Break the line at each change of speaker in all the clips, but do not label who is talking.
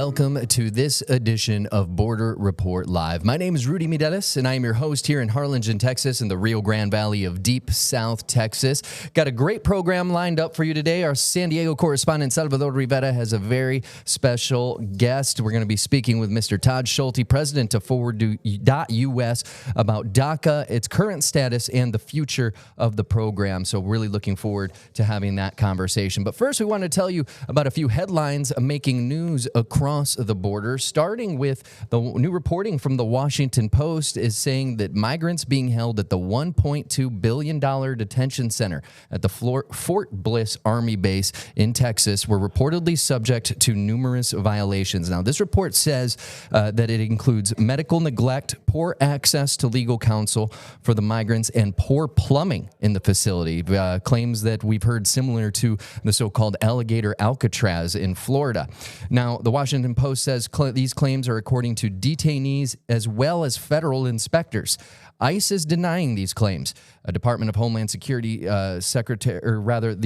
welcome to this edition of Border Report Live. My name is Rudy Midelis, and I am your host here in Harlingen, Texas, in the Rio Grande Valley of deep South Texas. Got a great program lined up for you today. Our San Diego correspondent, Salvador Rivera, has a very special guest. We're going to be speaking with Mr. Todd Schulte, president of Forward.us, about DACA, its current status, and the future of the program. So really looking forward to having that conversation. But first, we want to tell you about a few headlines making news across the border, starting with the new reporting from the Washington Post is saying that migrants being held at the $1.2 billion detention center at the Fort Bliss Army Base in Texas were reportedly subject to numerous violations. Now, this report says that it includes medical neglect, poor access to legal counsel for the migrants, and poor plumbing in the facility. Claims that we've heard similar to the so-called alligator Alcatraz in Florida. Now, the Washington Post says these claims are according to detainees as well as federal inspectors. ICE is denying these claims. The Department of Homeland Security Secretary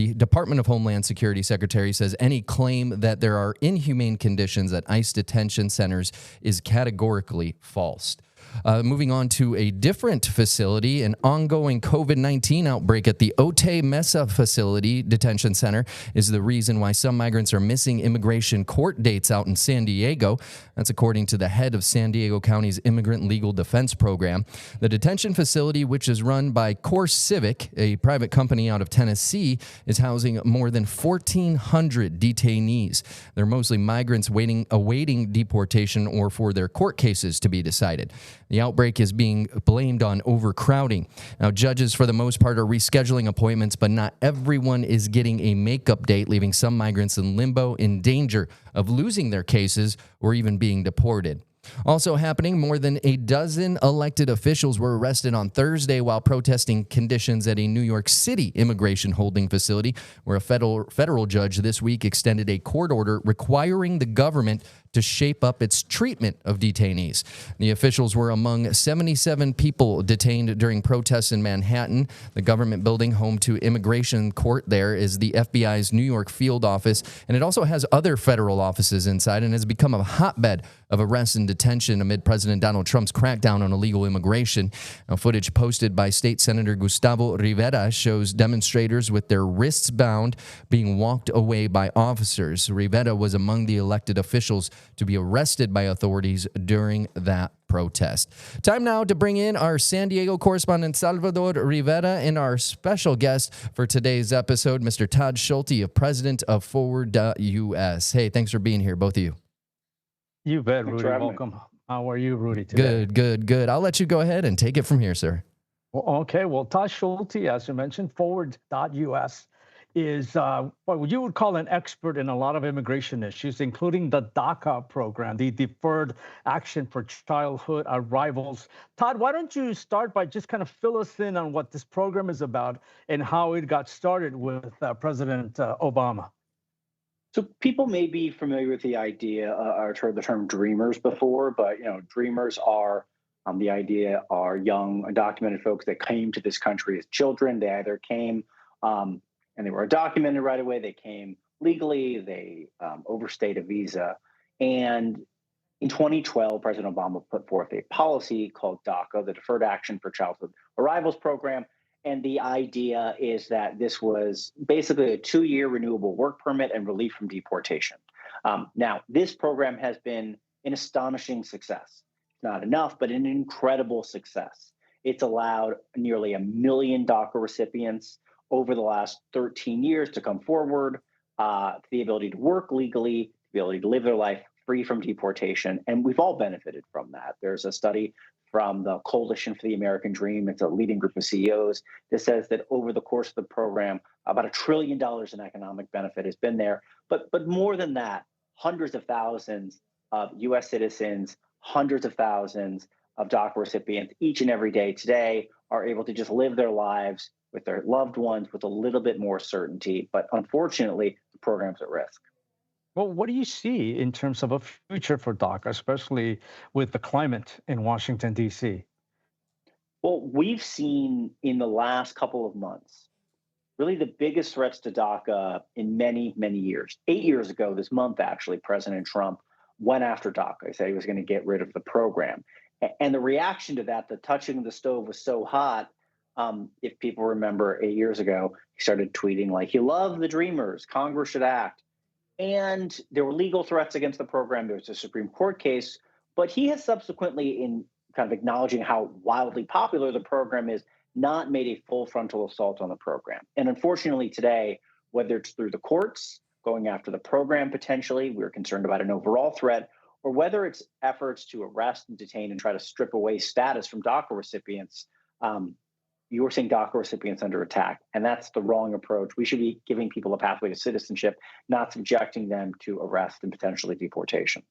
says any claim that there are inhumane conditions at ICE detention centers is categorically false. Moving on to a different facility, an ongoing COVID-19 outbreak at the Otay Mesa facility detention center is the reason why some migrants are missing immigration court dates out in San Diego. That's according to the head of San Diego County's Immigrant Legal Defense Program. The detention facility, which is run by Course Civic, a private company out of Tennessee, is housing more than 1,400 detainees. They're mostly migrants awaiting deportation or for their court cases to be decided. The outbreak is being blamed on overcrowding. Now, judges, for the most part, are rescheduling appointments, but not everyone is getting a makeup date, leaving some migrants in limbo in danger of losing their cases or even being deported. Also happening, more than a dozen elected officials were arrested on Thursday while protesting conditions at a New York City immigration holding facility, where a federal judge this week extended a court order requiring the government to shape up its treatment of detainees. The officials were among 77 people detained during protests in Manhattan. The government building home to immigration court there is the FBI's New York field office, and it also has other federal offices inside and has become a hotbed of arrests and detention amid President Donald Trump's crackdown on illegal immigration. Now, footage posted by State Senator Gustavo Rivera shows demonstrators with their wrists bound being walked away by officers. Rivera was among the elected officials to be arrested by authorities during that protest. Time now to bring in our San Diego correspondent Salvador Rivera and our special guest for today's episode, Mr. Todd Schulte, president of Forward.us. Hey, thanks for being here, both of you.
You bet, Rudy. Welcome. How are you, Rudy, today?
Good. I'll let you go ahead and take it from here, sir.
Well, okay. Well, Todd Schulte, as you mentioned, Forward.us is what you would call an expert in a lot of immigration issues, including the DACA program, the Deferred Action for Childhood Arrivals. Todd, why don't you start by just kind of fill us in on what this program is about and how it got started with President Obama?
So people may be familiar with the idea or heard the term dreamers before, but dreamers are young undocumented folks that came to this country as children. They either came and they were undocumented right away. They came legally. They overstayed a visa. And in 2012, President Obama put forth a policy called DACA, the Deferred Action for Childhood Arrivals Program. And the idea is that this was basically a 2-year renewable work permit and relief from deportation. Now, this program has been an astonishing success. Not enough, but an incredible success. It's allowed nearly 1 million DACA recipients over the last 13 years to come forward, the ability to work legally, the ability to live their life free from deportation. And we've all benefited from that. There's a study from the Coalition for the American Dream. It's a leading group of CEOs that says that over the course of the program, about $1 trillion in economic benefit has been there. But more than that, hundreds of thousands of U.S. citizens, hundreds of thousands of DACA recipients each and every day today are able to just live their lives with their loved ones with a little bit more certainty. But unfortunately, the program's at risk.
Well, what do you see in terms of a future for DACA, especially with the climate in Washington, D.C.?
Well, we've seen in the last couple of months, really the biggest threats to DACA in many, many years. 8 years ago, this month, actually, President Trump went after DACA. He said he was going to get rid of the program. And the reaction to that, the touching the stove was so hot. If people remember 8 years ago, he started tweeting like, "You love the Dreamers. Congress should act." And there were legal threats against the program. There was a Supreme Court case, but he has subsequently, in kind of acknowledging how wildly popular the program is, not made a full frontal assault on the program. And unfortunately, today, whether it's through the courts going after the program potentially, we're concerned about an overall threat, or whether it's efforts to arrest and detain and try to strip away status from DACA recipients. You're seeing DACA recipients under attack, and that's the wrong approach. We should be giving people a pathway to citizenship, not subjecting them to arrest and potentially deportation.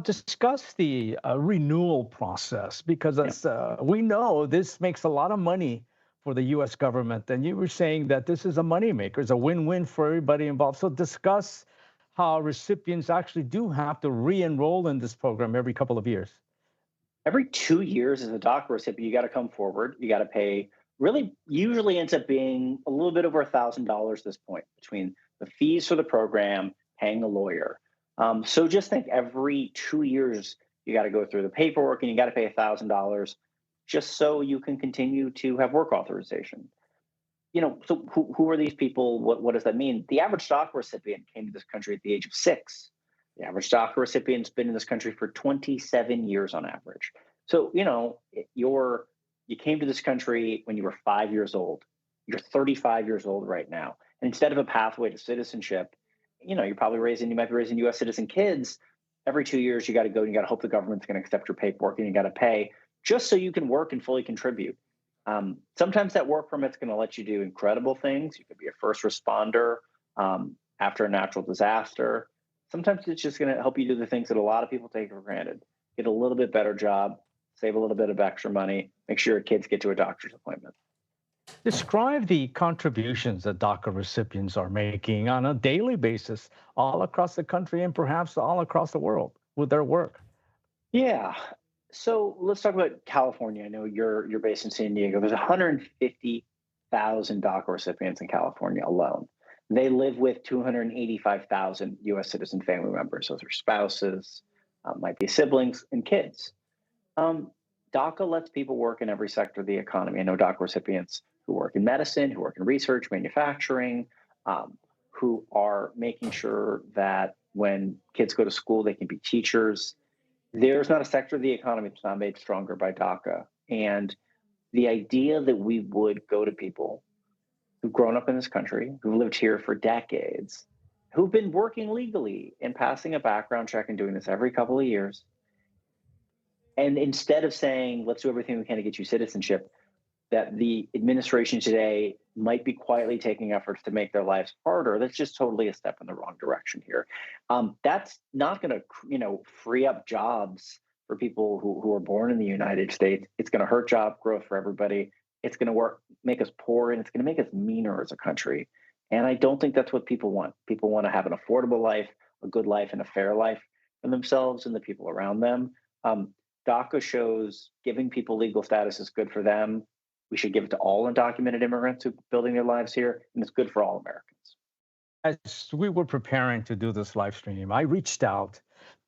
Discuss the renewal process because
Yeah.
as we know, this makes a lot of money for the U.S. government. And you were saying that this is a moneymaker, it's a win-win for everybody involved. So discuss how recipients actually do have to re-enroll in this program every couple of years.
Every 2 years as a DACA recipient, you got to come forward. You got to pay. Really, usually ends up being a little bit over $1,000 at this point between the fees for the program, paying a lawyer. So just think every 2 years you got to go through the paperwork and you got to pay $1,000 just so you can continue to have work authorization. So who are these people? What does that mean? The average DACA recipient came to this country at the age of 6. The average DACA recipient's been in this country for 27 years on average. So, you came to this country when you were 5 years old. You're 35 years old right now. And instead of a pathway to citizenship, you might be raising US citizen kids. Every 2 years, you got to go and you got to hope the government's going to accept your paperwork and you got to pay just so you can work and fully contribute. Sometimes that work permit's going to let you do incredible things. You could be a first responder after a natural disaster. Sometimes it's just going to help you do the things that a lot of people take for granted. Get a little bit better job, save a little bit of extra money, make sure your kids get to a doctor's appointment.
Describe the contributions that DACA recipients are making on a daily basis all across the country and perhaps all across the world with their work.
Yeah. So let's talk about California. I know you're based in San Diego. There's 150,000 DACA recipients in California alone. They live with 285,000 U.S. citizen family members. Those are spouses, might be siblings and kids. DACA lets people work in every sector of the economy. I know DACA recipients who work in medicine, who work in research, manufacturing, who are making sure that when kids go to school, they can be teachers. There's not a sector of the economy that's not made stronger by DACA. And the idea that we would go to people who've grown up in this country, who've lived here for decades, who've been working legally and passing a background check and doing this every couple of years. And instead of saying, let's do everything we can to get you citizenship, that the administration today might be quietly taking efforts to make their lives harder. That's just totally a step in the wrong direction here. That's not going to, free up jobs for people who are born in the United States. It's going to hurt job growth for everybody. It's going to make us poor, and it's going to make us meaner as a country. And I don't think that's what people want. People want to have an affordable life, a good life, and a fair life for themselves and the people around them. DACA shows giving people legal status is good for them. We should give it to all undocumented immigrants who are building their lives here, and it's good for all Americans.
As we were preparing to do this live stream, I reached out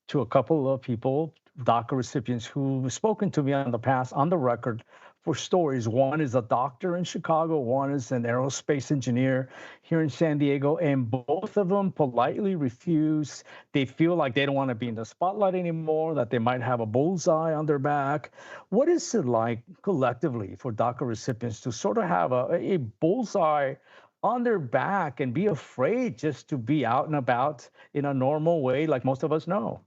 to a couple of people, DACA recipients who've spoken to me on the past, on the record, for stories. One is a doctor in Chicago, one is an aerospace engineer here in San Diego, and both of them politely refuse. They feel like they don't want to be in the spotlight anymore, that they might have a bullseye on their back. What is it like collectively for DACA recipients to sort of have a bullseye on their back and be afraid just to be out and about in a normal way like most of us know?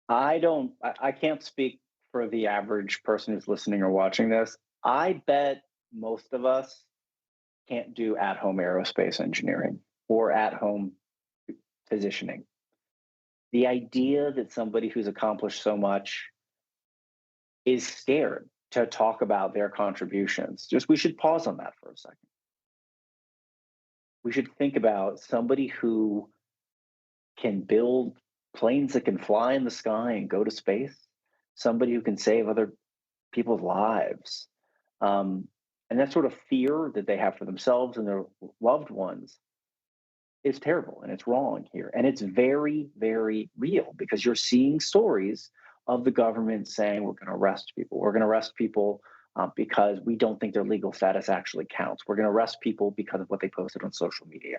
I can't speak for the average person who's listening or watching this. I bet most of us can't do at-home aerospace engineering or at-home physicianing. The idea that somebody who's accomplished so much is scared to talk about their contributions. We should pause on that for a second. We should think about somebody who can build planes that can fly in the sky and go to space, somebody who can save other people's lives. And that sort of fear that they have for themselves and their loved ones is terrible and it's wrong here. And it's very, very real because you're seeing stories of the government saying, we're going to arrest people. We're going to arrest people because we don't think their legal status actually counts. We're going to arrest people because of what they posted on social media.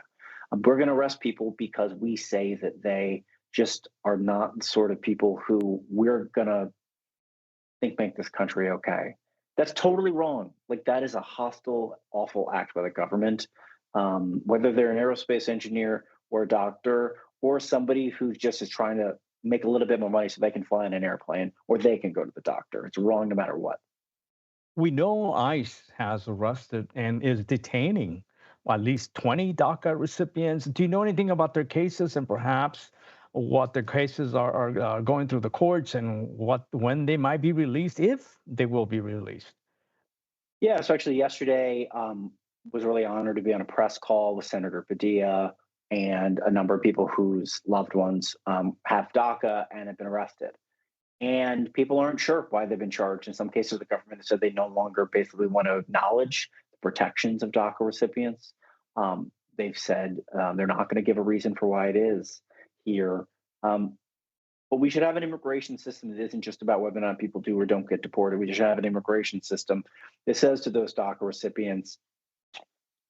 We're going to arrest people because we say that they just are not the sort of people who we're going to think make this country okay. That's totally wrong. Like, that is a hostile, awful act by the government. Whether they're an aerospace engineer or a doctor or somebody who just is trying to make a little bit more money so they can fly in an airplane or they can go to the doctor. It's wrong no matter what.
We know ICE has arrested and is detaining at least 20 DACA recipients. Do you know anything about their cases and perhaps what their cases are going through the courts and when they might be released, if they will be released?
Yeah, so actually yesterday was really honored to be on a press call with Senator Padilla and a number of people whose loved ones have DACA and have been arrested. And people aren't sure why they've been charged. In some cases, the government has said they no longer basically want to acknowledge the protections of DACA recipients. They've said they're not going to give a reason for why it is here. But we should have an immigration system that isn't just about whether or not people do or don't get deported. We should have an immigration system that says to those DACA recipients,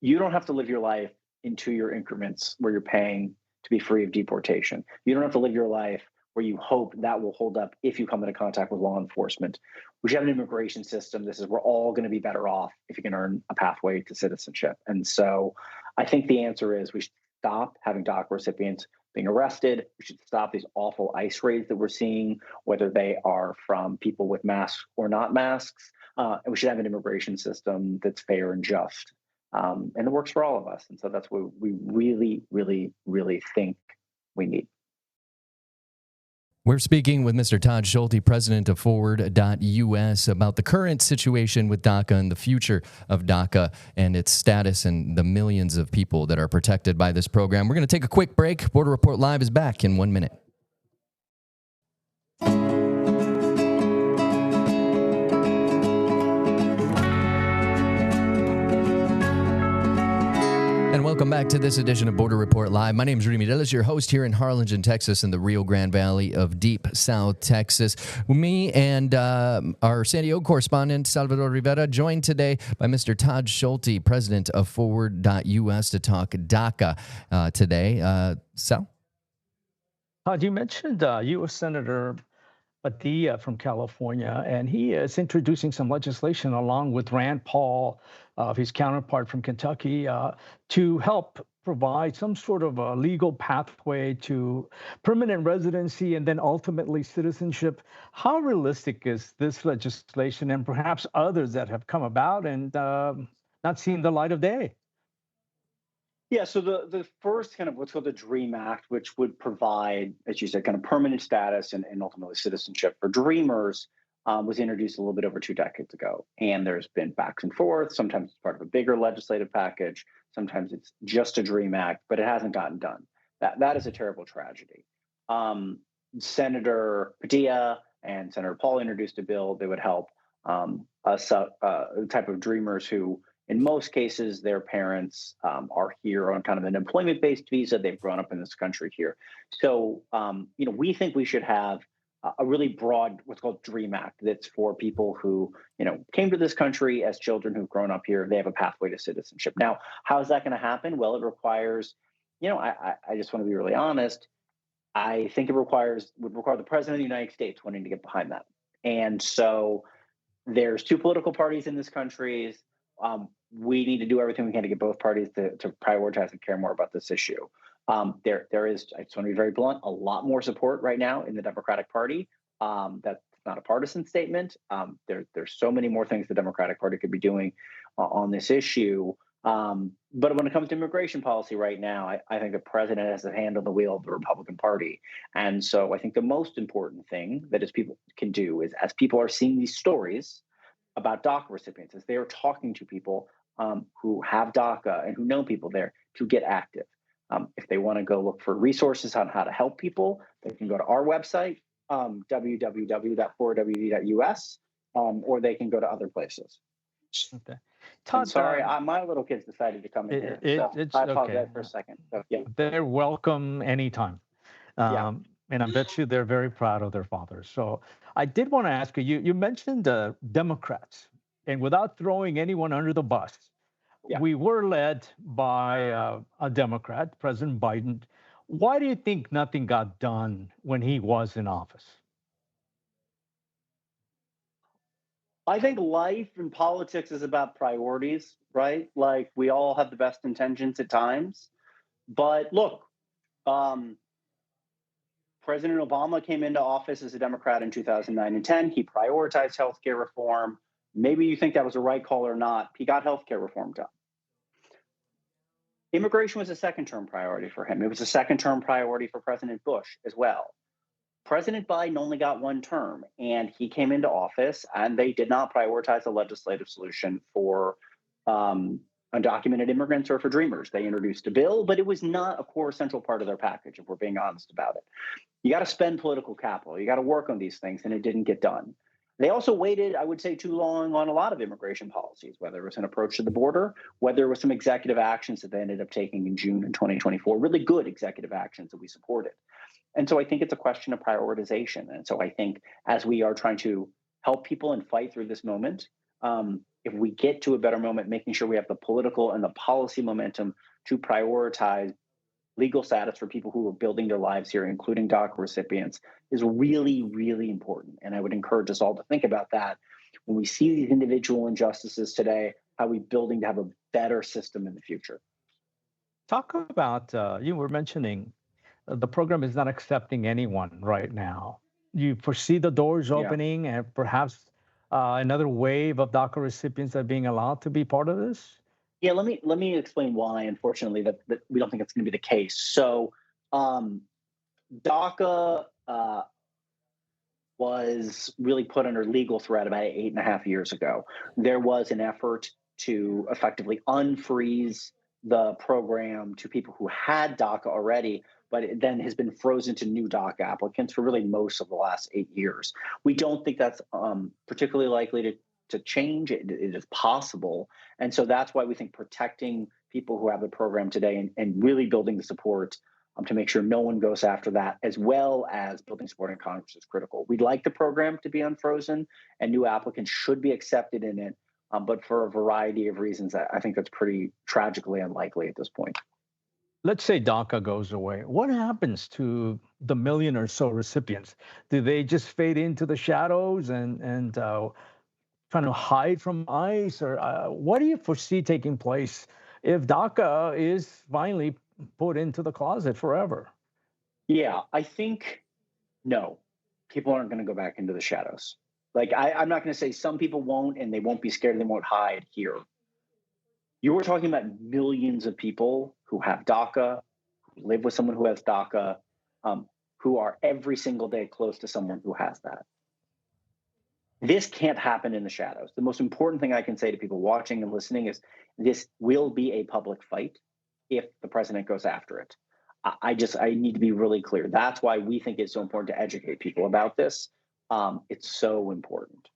you don't have to live your life in 2-year increments where you're paying to be free of deportation. You don't have to live your life where you hope that will hold up if you come into contact with law enforcement. We should have an immigration system. This is, we're all going to be better off if you can earn a pathway to citizenship. And so I think the answer is we should stop having DACA recipients being arrested. We should stop these awful ICE raids that we're seeing, whether they are from people with masks or not masks. And we should have an immigration system that's fair and just. And it works for all of us. And so that's what we really, really, really think we need.
We're speaking with Mr. Todd Schulte, president of Forward.us, about the current situation with DACA and the future of DACA and its status and the millions of people that are protected by this program. We're going to take a quick break. Border Report Live is back in 1 minute. And welcome back to this edition of Border Report Live. My name is Rudy Mireles, your host here in Harlingen, Texas, in the Rio Grande Valley of deep South Texas. Me and our San Diego correspondent, Salvador Rivera, joined today by Mr. Todd Schulte, president of Forward.us, to talk DACA today. Sal?
Todd, you mentioned U.S. Senator Padilla from California, and he is introducing some legislation along with Rand Paul, his counterpart from Kentucky, to help provide some sort of a legal pathway to permanent residency and then ultimately citizenship. How realistic is this legislation and perhaps others that have come about and not seen the light of day?
Yeah, so the first kind of what's called the DREAM Act, which would provide, as you said, kind of permanent status and ultimately citizenship for Dreamers, was introduced a little bit over 2 decades ago. And there's been backs and forth. Sometimes it's part of a bigger legislative package. Sometimes it's just a DREAM Act, but it hasn't gotten done. That is a terrible tragedy. Senator Padilla and Senator Paul introduced a bill that would help a type of Dreamers who, in most cases, their parents are here on kind of an employment-based visa. They've grown up in this country here. So, we think we should have a really broad, what's called DREAM Act, that's for people who, came to this country as children who've grown up here. They have a pathway to citizenship. Now, how is that going to happen? Well, it requires, I just want to be really honest. I think would require the president of the United States wanting to get behind that. And so there's 2 political parties in this country. We need to do everything we can to get both parties to prioritize and care more about this issue. There is, I just want to be very blunt, a lot more support right now in the Democratic Party. That's not a partisan statement. There's so many more things the Democratic Party could be doing on this issue. But when it comes to immigration policy right now, I think the president has a hand on the wheel of the Republican Party. And so I think the most important thing that as people can do is, as people are seeing these stories about DACA recipients, as they are talking to people who have DACA and who know people there, to get active. If they want to go look for resources on how to help people, they can go to our website, www.forward.us, or they can go to other places.
Okay.
And
Todd,
sorry, my little kids decided to come in here, so
it's
I
okay.
apologize for a second. So yeah,
They're welcome anytime.
yeah,
And I bet you they're very proud of their fathers. So I did want to ask you, you mentioned Democrats, and without throwing anyone under the bus,
yeah.
we were led by a Democrat, President Biden. Why do you think nothing got done when he was in office?
I think life and politics is about priorities, right? Like we all have the best intentions at times, but look, um, President Obama came into office as a Democrat in 2009 and 10. He prioritized healthcare reform. Maybe you think that was a right call or not. He got healthcare reform done. Immigration was a second term priority for him. It was a second term priority for President Bush as well. President Biden only got one term, and he came into office, and they did not prioritize a legislative solution for undocumented immigrants or for dreamers. They introduced a bill, but it was not a core central part of their package, if we're being honest about it. You got to spend political capital. You got to work on these things, and it didn't get done. They also waited, I would say, too long on a lot of immigration policies, whether it was an approach to the border, whether it was some executive actions that they ended up taking in June in 2024, really good executive actions that we supported. And so I think it's a question of prioritization. And so I think as we are trying to help people and fight through this moment, if we get to a better moment, making sure we have the political and the policy momentum to prioritize legal status for people who are building their lives here, including DACA recipients, is really, really important. And I would encourage us all to think about that when we see these individual injustices today, how we building to have a better system in the future.
Talk about, you were mentioning the program is not accepting anyone right now. You foresee the doors
Yeah.
opening and perhaps another wave of DACA recipients are being allowed to be part of this?
Yeah, let me explain why, unfortunately, that we don't think that's going to be the case. So DACA was really put under legal threat about 8.5 years ago. There was an effort to effectively unfreeze the program to people who had DACA already, but it then has been frozen to new DACA applicants for really most of the last 8 years. We don't think that's particularly likely to change. It is possible. And so that's why we think protecting people who have the program today and really building the support to make sure no one goes after that, as well as building support in Congress is critical. We'd like the program to be unfrozen and new applicants should be accepted in it. But for a variety of reasons, I think that's pretty tragically unlikely at this point.
Let's say DACA goes away. What happens to the million or so recipients? Do they just fade into the shadows and trying to hide from ICE? Or what do you foresee taking place if DACA is finally put into the closet forever?
Yeah, I think no, people aren't going to go back into the shadows. Like I'm not going to say some people won't and they won't be scared and they won't hide here. You were talking about millions of people who have DACA, who live with someone who has DACA, who are every single day close to someone who has that. This can't happen in the shadows. The most important thing I can say to people watching and listening is this will be a public fight if the president goes after it. I need to be really clear. That's why we think it's so important to educate people about this. It's so important.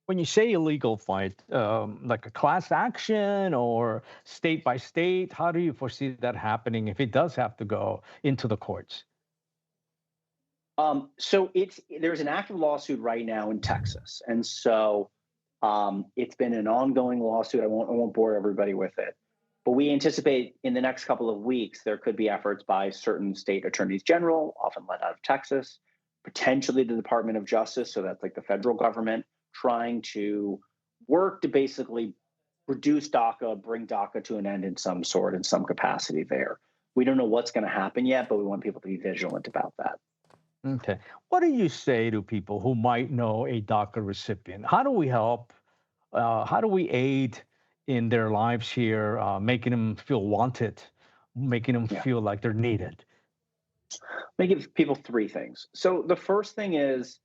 When you say illegal fight, like a class action or state by state, how do you foresee that happening if it does have to go into the courts?
So there's an active lawsuit right now in Texas, and so it's been an ongoing lawsuit. I won't bore everybody with it, but we anticipate in the next couple of weeks there could be efforts by certain state attorneys general, often led out of Texas, potentially the Department of Justice, so that's like the federal government, trying to work to basically reduce DACA, bring DACA to an end in some sort, in some capacity there. We don't know what's going to happen yet, but we want people to be vigilant about that.
Okay. What do you say to people who might know a DACA recipient? How do we help? How do we aid in their lives here, making them feel wanted, making them
Yeah.
feel like they're needed?
Let me give people three things. So the first thing is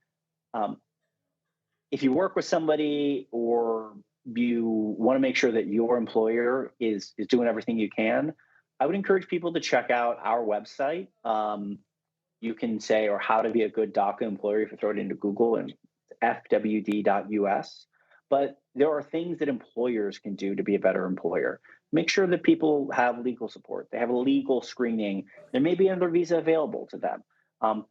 if you work with somebody or you want to make sure that your employer is doing everything you can, I would encourage people to check out our website. You can say, or how to be a good DACA employer, if you throw it into Google, and fwd.us. But there are things that employers can do to be a better employer. Make sure that people have legal support. They have a legal screening. There may be another visa available to them.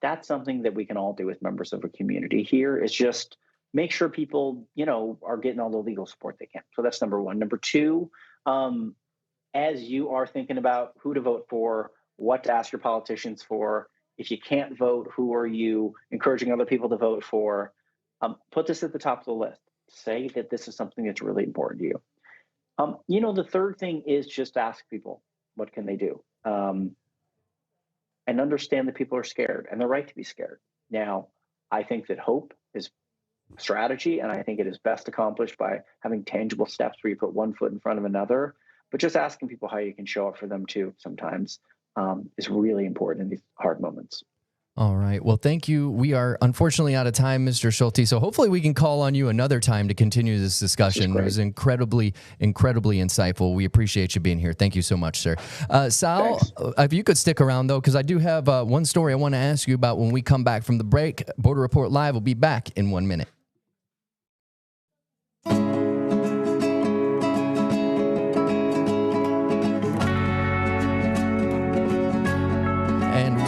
That's something that we can all do as members of a community. Here is just make sure people, are getting all the legal support they can. So that's number one. Number two, as you are thinking about who to vote for, what to ask your politicians for, if you can't vote, who are you encouraging other people to vote for? Put this at the top of the list. Say that this is something that's really important to you. The third thing is just ask people, what can they do? And understand that people are scared and they're right to be scared. Now, I think that hope is a strategy, and I think it is best accomplished by having tangible steps where you put one foot in front of another. But just asking people how you can show up for them too sometimes is really important in these hard moments.
All right. Well, thank you. We are unfortunately out of time, Mr. Schulte. So hopefully we can call on you another time to continue this discussion. It was incredibly insightful. We appreciate you being here. Thank you so much, sir. Sal, if you could stick around, though, because I do have one story I want to ask you about when we come back from the break. Border Report Live will be back in 1 minute.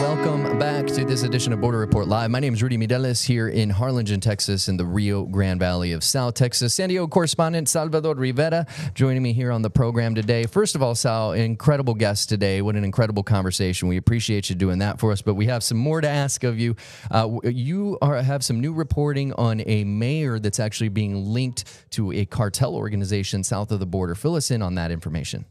Welcome back to this edition of Border Report Live. My name is Rudy Mideles here in Harlingen, Texas, in the Rio Grande Valley of South Texas. San Diego correspondent Salvador Rivera joining me here on the program today. First of all, Sal, incredible guest today. What an incredible conversation. We appreciate you doing that for us, but we have some more to ask of you. You have some new reporting on a mayor that's actually being linked to a cartel organization south of the border. Fill us in on that information.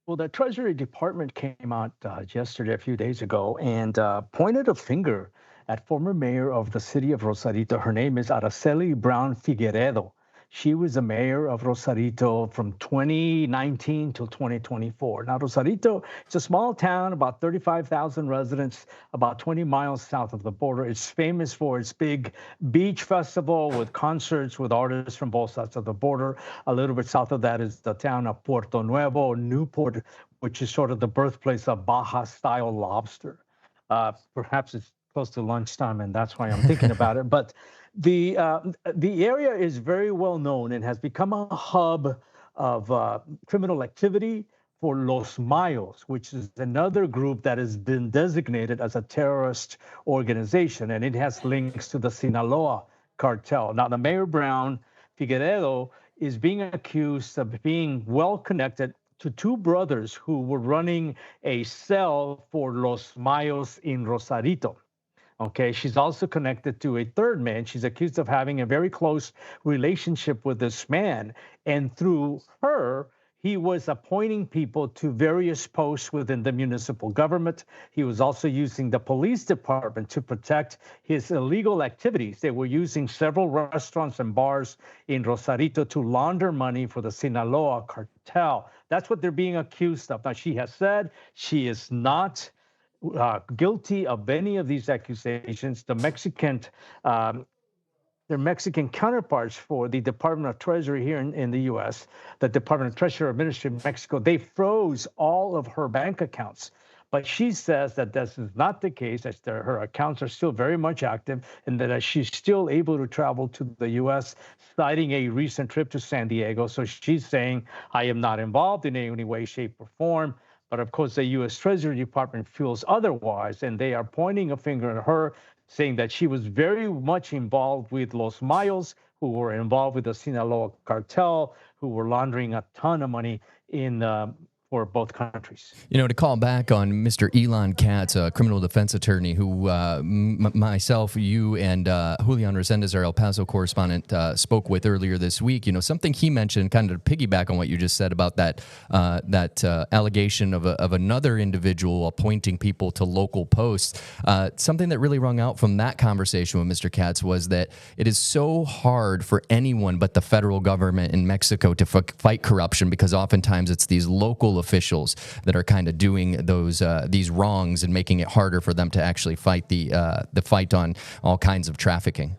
Well, the Treasury Department came out yesterday, a few days ago, and pointed a finger at former mayor of the city of Rosarito. Her name is Araceli Brown Figueredo. She was the mayor of Rosarito from 2019 till 2024. Now, Rosarito, it's a small town, about 35,000 residents, about 20 miles south of the border. It's famous for its big beach festival with concerts with artists from both sides of the border. A little bit south of that is the town of Puerto Nuevo, Newport, which is sort of the birthplace of Baja-style lobster. Perhaps it's close to lunchtime, and that's why I'm thinking about it. But the area is very well known and has become a hub of criminal activity for Los Mayos, which is another group that has been designated as a terrorist organization, and it has links to the Sinaloa cartel. Now, the Mayor Brown Figueredo is being accused of being well connected to two brothers who were running a cell for Los Mayos in Rosarito. Okay, she's also connected to a third man. She's accused of having a very close relationship with this man. And through her, he was appointing people to various posts within the municipal government. He was also using the police department to protect his illegal activities. They were using several restaurants and bars in Rosarito to launder money for the Sinaloa cartel. That's what they're being accused of. Now, she has said she is not guilty of any of these accusations. The their Mexican counterparts for the Department of Treasury here in the U.S., the Department of Treasury Ministry of Mexico, they froze all of her bank accounts. But she says that this is not the case, that her accounts are still very much active, and that she's still able to travel to the U.S., citing a recent trip to San Diego. So she's saying, I am not involved in any way, shape, or form. But of course, the U.S. Treasury Department feels otherwise, and they are pointing a finger at her, saying that she was very much involved with Los Mayos, who were involved with the Sinaloa cartel, who were laundering a ton of money for both countries.
You know, to call back on Mr. Elon Katz, a criminal defense attorney who myself, you, and Julian Resendez, our El Paso correspondent, spoke with earlier this week. You know, something he mentioned, kind of to piggyback on what you just said about that allegation of another individual appointing people to local posts. Something that really rung out from that conversation with Mr. Katz was that it is so hard for anyone but the federal government in Mexico to fight corruption, because oftentimes it's these local officials that are kind of doing these wrongs and making it harder for them to actually fight the fight on all kinds of trafficking.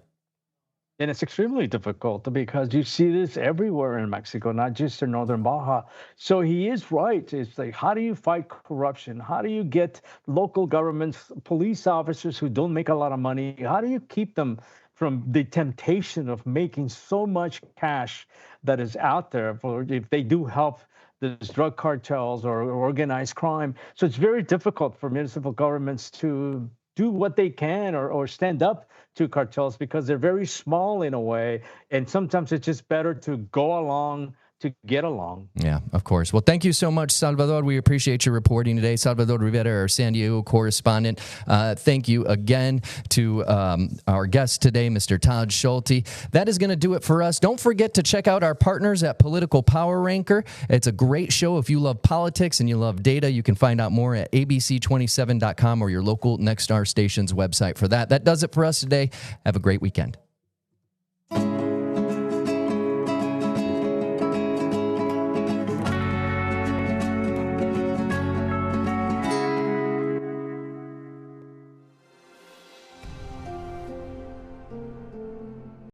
And it's extremely difficult because you see this everywhere in Mexico, not just in northern Baja. So he is right. It's like, how do you fight corruption? How do you get local governments, police officers who don't make a lot of money, how do you keep them from the temptation of making so much cash that is out there for if they do help these drug cartels or organized crime. So it's very difficult for municipal governments to do what they can or stand up to cartels because they're very small in a way. And sometimes it's just better to go along to get along.
Yeah, of course. Well, thank you so much, Salvador. We appreciate your reporting today. Salvador Rivera, our San Diego correspondent. Thank you again to our guest today, Mr. Todd Schulte. That is going to do it for us. Don't forget to check out our partners at Political Power Ranker. It's a great show. If you love politics and you love data, you can find out more at abc27.com or your local Nexstar station's website for that. That does it for us today. Have a great weekend.